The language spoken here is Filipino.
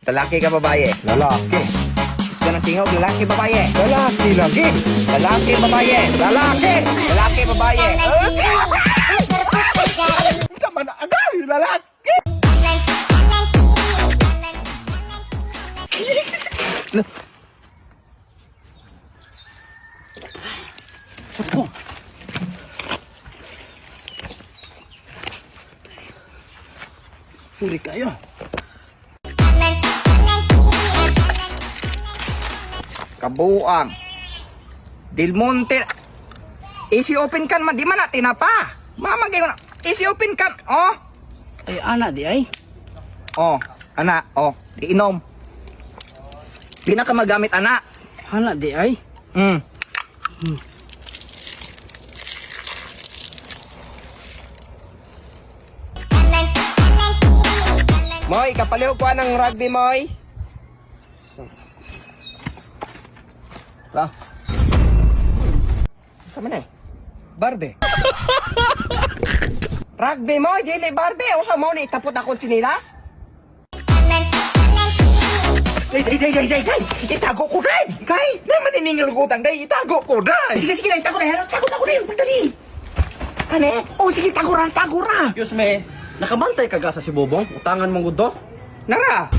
Lalaki ka babae? Lalaki. Gusto ng tingog, lalaki babae? Lalaki lagi. Lalaki babae? Lalaki. Lalaki babae? Ito man agay, lalaki. Sapo. Suri kayo. Kabuang. Del Monte. Easy open kan man, di man natin na pa. Mama kayo na. Easy open kan. Oh. Ay, anak di ay. Oh. Anak. Oh. Di inom. Di na ka magamit anak. Anak di ay. Hmm. Moy, kapaliw ko ng rugby, Moy. Sama na eh. Barbie. Rugby, Moy. Dili Barbie. O sa mo ni itapot akong sinilas? Day. Itago ko, day. Kay, naman niningil ko utang, day. Itago ko, day. Sige, day. Itago na. Tago na. Pagdali. Ano? Oh, sige, tago ra. Excuse me, nakabantay ka sa si Bobong? Utangan mong gudo? Nara.